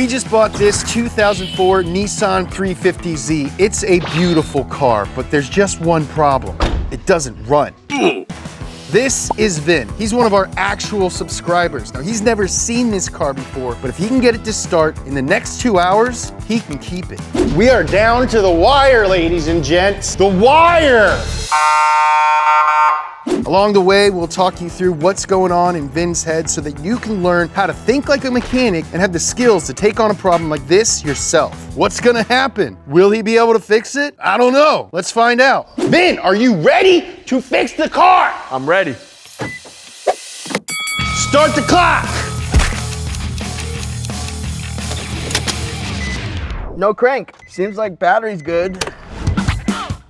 We just bought this 2004 Nissan 350Z. It's a beautiful car, but there's just one problem. It doesn't run. This is Vin. He's one of our actual subscribers. Now, he's never seen this car before, but if he can get it to start in the next 2 hours, he can keep it. We are down to the wire, ladies and gents. The wire! Along the way, we'll talk you through what's going on in Vin's head so that you can learn how to think like a mechanic and have the skills to take on a problem like this yourself. What's gonna happen? Will he be able to fix it? I don't know. Let's find out. Vin, are you ready to fix the car? I'm ready. Start the clock. No crank. Seems like battery's good.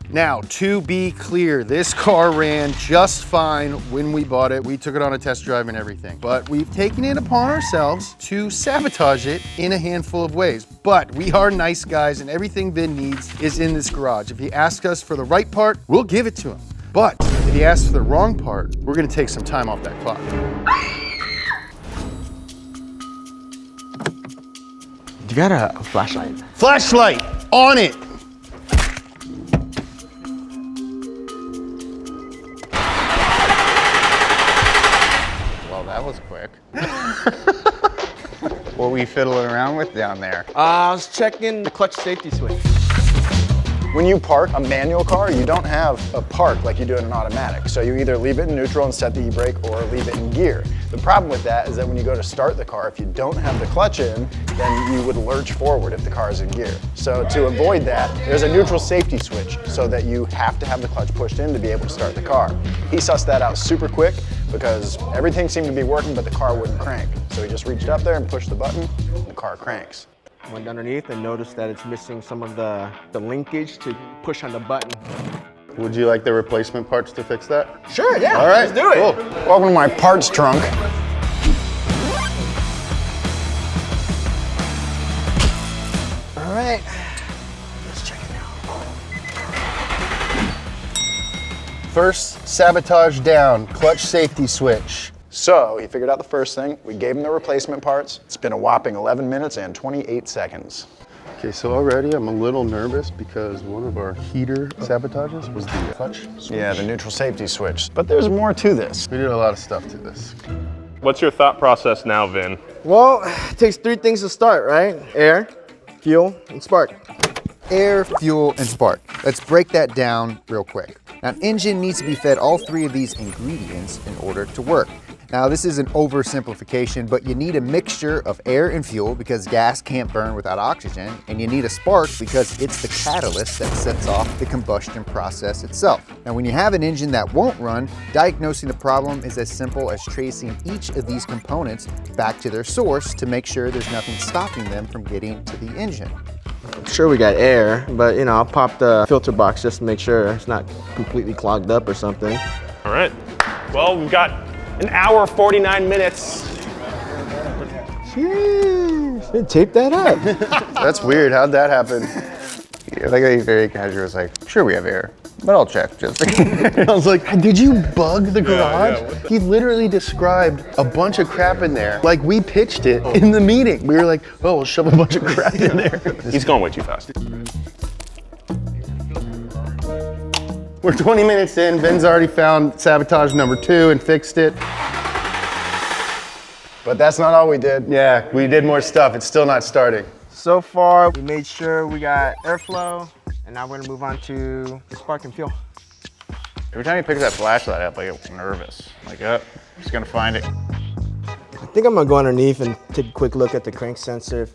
Now, to be clear, this car ran just fine when we bought it. We took it on a test drive and everything, but we've taken it upon ourselves to sabotage it in a handful of ways. But we are nice guys, and everything Vin needs is in this garage. If he asks us for the right part, we'll give it to him. But if he asks for the wrong part, we're gonna take some time off that clock. You got a flashlight? Flashlight, on it. That was quick. What were you fiddling around with down there? I was checking the clutch safety switch. When you park a manual car, you don't have a park like you do in an automatic. So you either leave it in neutral and set the e-brake or leave it in gear. The problem with that is that when you go to start the car, if you don't have the clutch in, then you would lurch forward if the car is in gear. So to avoid that, there's a neutral safety switch so that you have to have the clutch pushed in to be able to start the car. He sussed that out super quick because everything seemed to be working, but the car wouldn't crank. So he just reached up there and pushed the button, and the car cranks. Went underneath and noticed that it's missing some of the linkage to push on the button. Would you like the replacement parts to fix that? Sure, yeah. All right, let's do it. Cool. Welcome to my parts trunk. All right, let's check it out. First, sabotage down, clutch safety switch. So he figured out the first thing. We gave him the replacement parts. It's been a whopping 11 minutes and 28 seconds. Okay, so already I'm a little nervous because one of our heater sabotages was the clutch switch. Yeah, the neutral safety switch. But there's more to this. We did a lot of stuff to this. What's your thought process now, Vin? Well, it takes 3 things to start, right? Air, fuel, and spark. Air, fuel, and spark. Let's break that down real quick. Now, an engine needs to be fed all 3 of these ingredients in order to work. Now, this is an oversimplification, but you need a mixture of air and fuel because gas can't burn without oxygen, and you need a spark because it's the catalyst that sets off the combustion process itself. Now, when you have an engine that won't run, diagnosing the problem is as simple as tracing each of these components back to their source to make sure there's nothing stopping them from getting to the engine. Sure, we got air, but you know, I'll pop the filter box just to make sure it's not completely clogged up or something. All right. Well, we've got an hour, 49 minutes. Jeez, tape that up. That's weird, how'd that happen? Yeah, like he's very casual. It's like, sure we have air, but I'll check just in case. I was like, did you bug the garage? yeah, He literally described a bunch of crap in there. Like we pitched it in the meeting. We were like, oh, we'll shove a bunch of crap in there. He's going way too fast. We're 20 minutes in, Vin's already found sabotage number 2 and fixed it. But that's not all we did. Yeah, we did more stuff, it's still not starting. So far, we made sure we got airflow, and now we're gonna move on to the spark and fuel. Every time he picks that flashlight up, I get nervous. Like, oh, just gonna find it. I think I'm gonna go underneath and take a quick look at the crank sensor.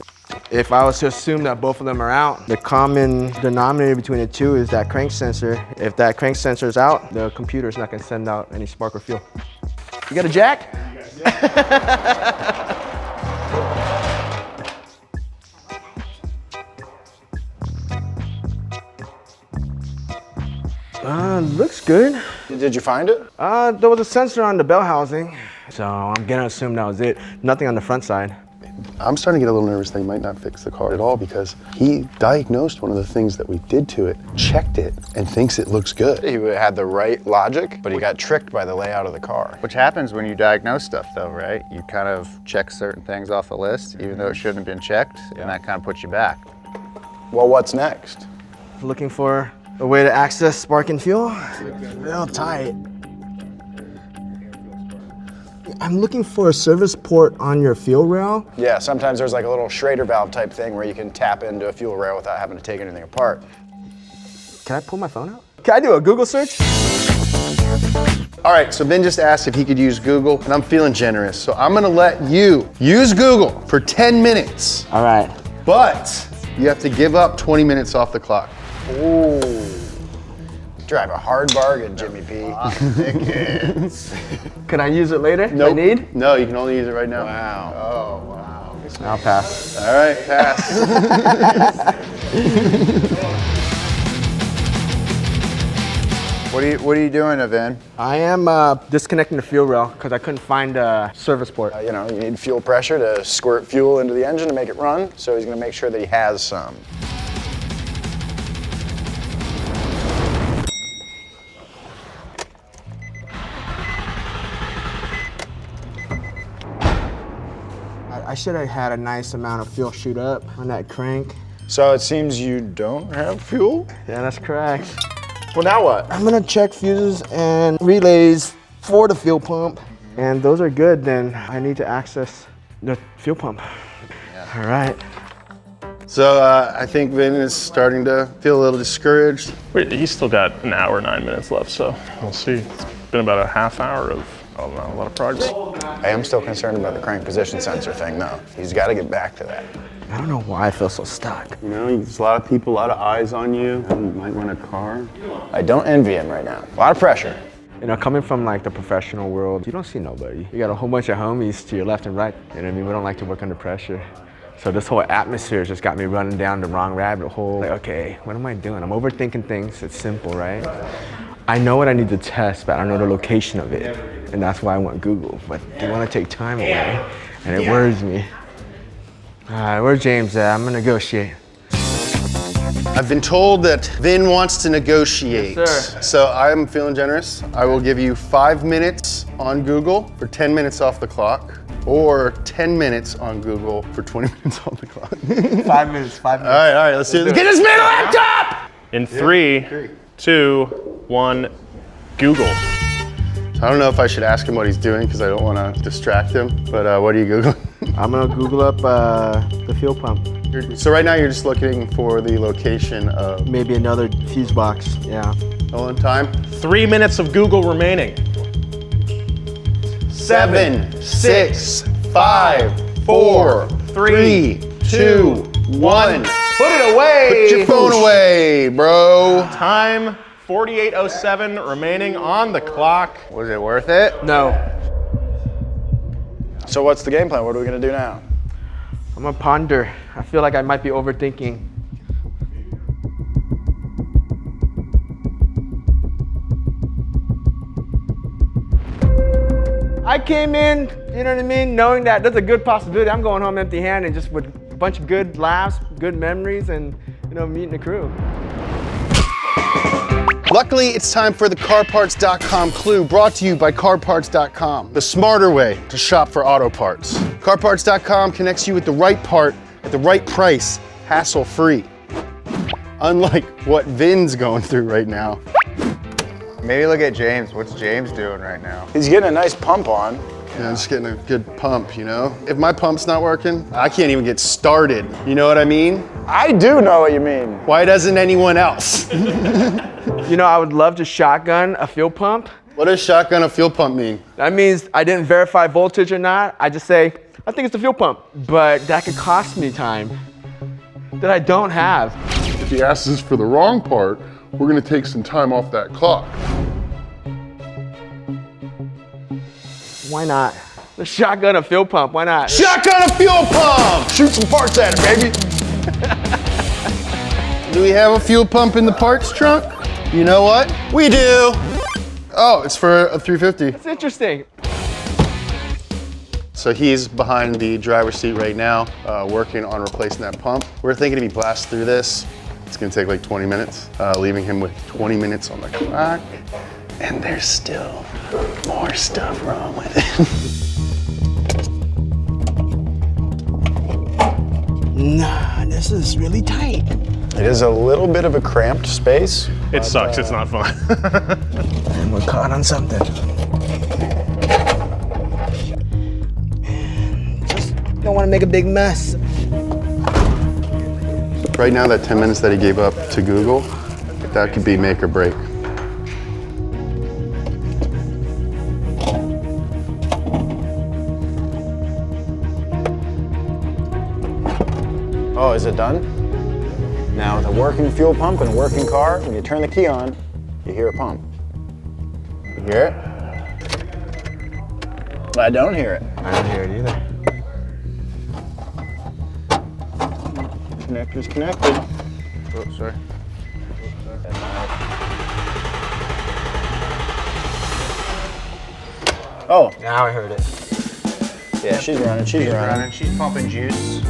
If I was to assume that both of them are out, the common denominator between the two is that crank sensor. If that crank sensor is out, the computer's not gonna send out any spark or fuel. You got a jack? Looks good. Did you find it? There was a sensor on the bell housing, so I'm gonna assume that was it. Nothing on the front side. I'm starting to get a little nervous that he might not fix the car at all because he diagnosed one of the things that we did to it, checked it, and thinks it looks good. He had the right logic, but he got tricked by the layout of the car. Which happens when you diagnose stuff though, right? You kind of check certain things off the list, even though it shouldn't have been checked, and that kind of puts you back. Well, what's next? Looking for a way to access spark and fuel. Real tight. I'm looking for a service port on your fuel rail. Yeah, sometimes there's like a little Schrader valve type thing where you can tap into a fuel rail without having to take anything apart. Can I pull my phone out? Can I do a Google search? All right, so Ben just asked if he could use Google, and I'm feeling generous. So I'm gonna let you use Google for 10 minutes, All right. but you have to give up 20 minutes off the clock. Ooh. Drive a hard bargain, Jimmy P. Can I use it later? Nope. I need? No, you can only use it right now. Wow. Oh, wow. I'll pass. All right, pass. What are you doing, Evan? I am disconnecting the fuel rail because I couldn't find a service port. You know, you need fuel pressure to squirt fuel into the engine to make it run, so he's gonna make sure that he has some. I should have had a nice amount of fuel shoot up on that crank. So it seems you don't have fuel? Yeah, that's correct. Well, now what? I'm gonna check fuses and relays for the fuel pump. And those are good, then I need to access the fuel pump. All right. So I think Vin is starting to feel a little discouraged. He's still got an hour, 9 minutes left, so we'll see. It's been about a half hour of, I don't know, a lot of progress. I am still concerned about the crank position sensor thing, though. He's got to get back to that. I don't know why I feel so stuck. You know, there's a lot of people, a lot of eyes on you. You might want a car. I don't envy him right now. A lot of pressure. You know, coming from like the professional world, you don't see nobody. You got a whole bunch of homies to your left and right. You know what I mean? We don't like to work under pressure. So this whole atmosphere just got me running down the wrong rabbit hole. Like, okay, what am I doing? I'm overthinking things. It's simple, right? I know what I need to test, but I don't know the location of it. And that's why I want Google. But they want to take time away, and it worries me. All right, where's James at? I'm gonna negotiate. I've been told that Vin wants to negotiate. Yes, sir. So I'm feeling generous. I will give you 5 minutes on Google for 10 minutes off the clock, or 10 minutes on Google for 20 minutes off the clock. 5 minutes, 5 minutes. All right, let's do this. Get this man a laptop! In 3, 2, 1, Google. I don't know if I should ask him what he's doing because I don't want to distract him, but what are you Googling? I'm gonna Google up the fuel pump. So right now you're just looking for the location of... Maybe another fuse box, yeah. Hold on, time. 3 minutes of Google remaining. 7, 6, 5, 4, 3, 2, 1. Put it away! Put your phone away, bro. Time 48:07 remaining on the clock. Was it worth it? No. So what's the game plan? What are we going to do now? I'm gonna ponder. I feel like I might be overthinking. I came in, you know what I mean, knowing that there's a good possibility I'm going home empty-handed, just with a bunch of good laughs, good memories, and you know, meeting the crew. Luckily, it's time for the CarParts.com clue, brought to you by CarParts.com, the smarter way to shop for auto parts. CarParts.com connects you with the right part at the right price, hassle-free. Unlike what Vin's going through right now. Maybe look at James. What's James doing right now? He's getting a nice pump on. Yeah, I'm just getting a good pump, you know? If my pump's not working, I can't even get started. You know what I mean? I do know what you mean. Why doesn't anyone else? You know, I would love to shotgun a fuel pump. What does shotgun a fuel pump mean? That means I didn't verify voltage or not. I just say, I think it's the fuel pump. But that could cost me time that I don't have. If he asks us for the wrong part, we're gonna take some time off that clock. Why not? Let's shotgun a fuel pump, why not? Shotgun a fuel pump! Shoot some parts at it, baby. Do we have a fuel pump in the parts trunk? You know what? We do. Oh, it's for a 350. It's interesting. So he's behind the driver's seat right now, working on replacing that pump. We're thinking if he blasts through this, it's gonna take like 20 minutes, leaving him with 20 minutes on the clock. And there's still more stuff wrong with it. Nah, this is really tight. It is a little bit of a cramped space. It sucks, it's not fun. And we're caught on something. And just don't want to make a big mess. Right now, that 10 minutes that he gave up to Google, that could be make or break. Oh, is it done? Now, with a working fuel pump and a working car, when you turn the key on, you hear a pump. You hear it? I don't hear it. I don't hear it either. Connector's connected. Oh, sorry. Oh, Now I heard it. yeah, she's running, she's running. She's pumping juice.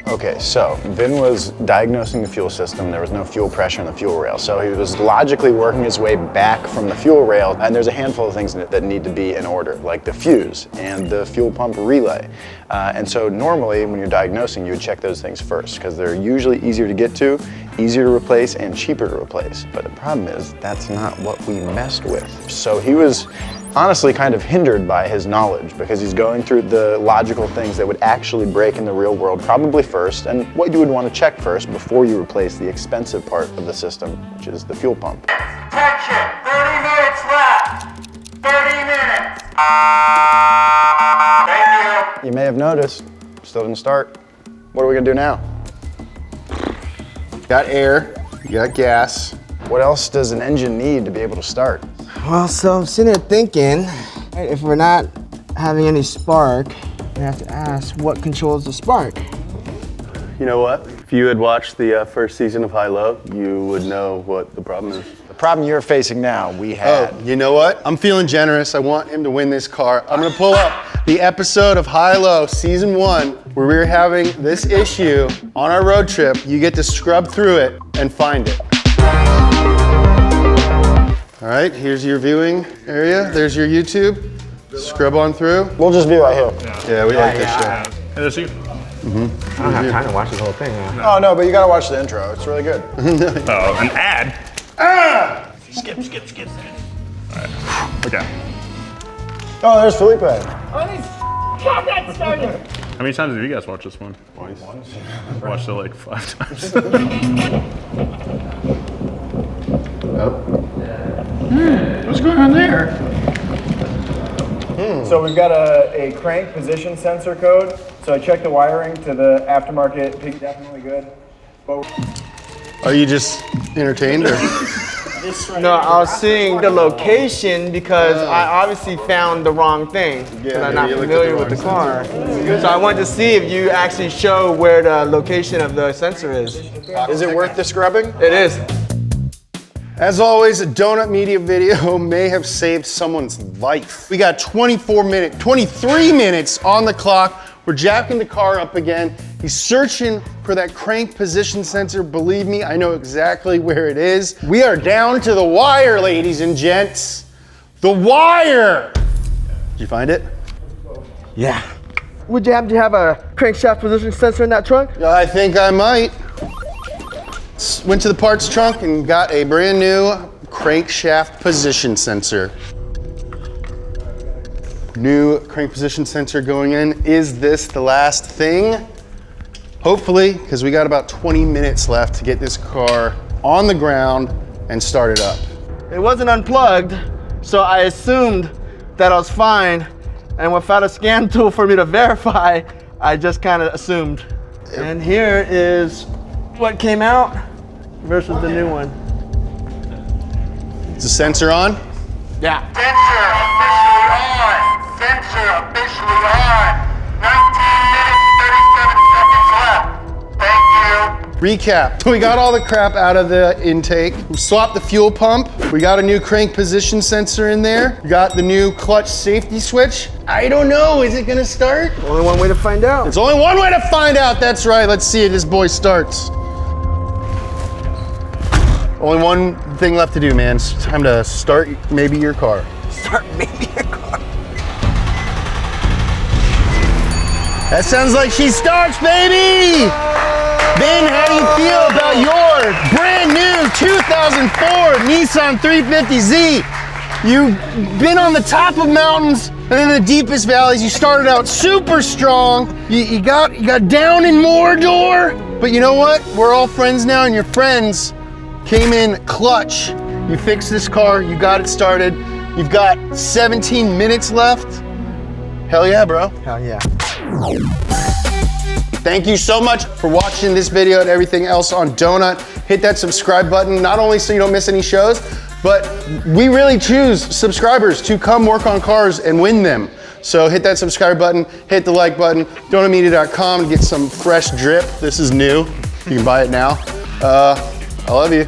Okay, so Vin was diagnosing the fuel system. There was no fuel pressure in the fuel rail. So he was logically working his way back from the fuel rail. And there's a handful of things that need to be in order, like the fuse and the fuel pump relay. And so normally when you're diagnosing, you would check those things first because they're usually easier to get to, easier to replace, and cheaper to replace. But the problem is that's not what we messed with. So he was honestly kind of hindered by his knowledge because he's going through the logical things that would actually break in the real world probably first, and what you would want to check first before you replace the expensive part of the system, which is the fuel pump. Attention, 30 minutes left. 30 minutes. Thank you. You may have noticed, still didn't start. What are we gonna do now? You got air, you got gas. What else does an engine need to be able to start? Well, so I'm sitting here thinking, if we're not having any spark, we have to ask what controls the spark. You know what? If you had watched the first season of High Low, you would know what the problem is. The problem you're facing now, we had. Oh, you know what? I'm feeling generous. I want him to win this car. I'm gonna pull up the episode of High Low Season 1 where we were having this issue on our road trip. You get to scrub through it and find it. All right, here's your viewing area. There's your YouTube. Scrub on through. We'll just be right here. Yeah, we like this shit. Hey, that's you. I don't have time to watch this whole thing. Oh no, but you gotta watch the intro. It's really good. Oh, an ad? Ah! Skip. All right, okay. Oh, there's Felipe. How many times have you guys watched this one? Twice. I've watched it like 5 times. What's going on there? So we've got a crank position sensor code. So I checked the wiring to the aftermarket. Pig's definitely good. But Are you just entertained or? No, I was seeing the location because I obviously found the wrong thing because I'm not maybe you looked at familiar the with the wrong car. So I wanted to see if you actually show where the location of the sensor is. Is it worth the scrubbing? It is. As always, a Donut Media video may have saved someone's life. We got 23 minutes on the clock. We're jacking the car up again. He's searching for that crank position sensor. Believe me, I know exactly where it is. We are down to the wire, ladies and gents. The wire! Did you find it? Yeah. Would you happen to have a crankshaft position sensor in that trunk? I think I might. Went to the parts trunk and got a brand new crankshaft position sensor. New crank position sensor going in. Is this the last thing? Hopefully, because we got about 20 minutes left to get this car on the ground and start it up. It wasn't unplugged, so I assumed that I was fine. And without a scan tool for me to verify, I just kind of assumed. And here is what came out versus the new one. Is the sensor on? Yeah. Sensor officially on. 19 minutes, 37 seconds left. Thank you. Recap. We got all the crap out of the intake. We swapped the fuel pump. We got a new crank position sensor in there. We got the new clutch safety switch. I don't know, is it gonna start? Only one way to find out. There's only one way to find out, that's right. Let's see if this boy starts. Only one thing left to do, man. It's time to start maybe your car. Start maybe a car. That sounds like she starts, baby! Ben, how do you feel about your brand new 2004 Nissan 350Z? You've been on the top of mountains and in the deepest valleys. You started out super strong. You got down in Mordor. But you know what? We're all friends now, and your friends came in clutch. You fixed this car, you got it started. You've got 17 minutes left. Hell yeah, bro. Hell yeah. Thank you so much for watching this video and everything else on Donut. Hit that subscribe button, not only so you don't miss any shows, but we really choose subscribers to come work on cars and win them. So hit that subscribe button, hit the like button, donutmedia.com to get some fresh drip. This is new, you can buy it now. I love you.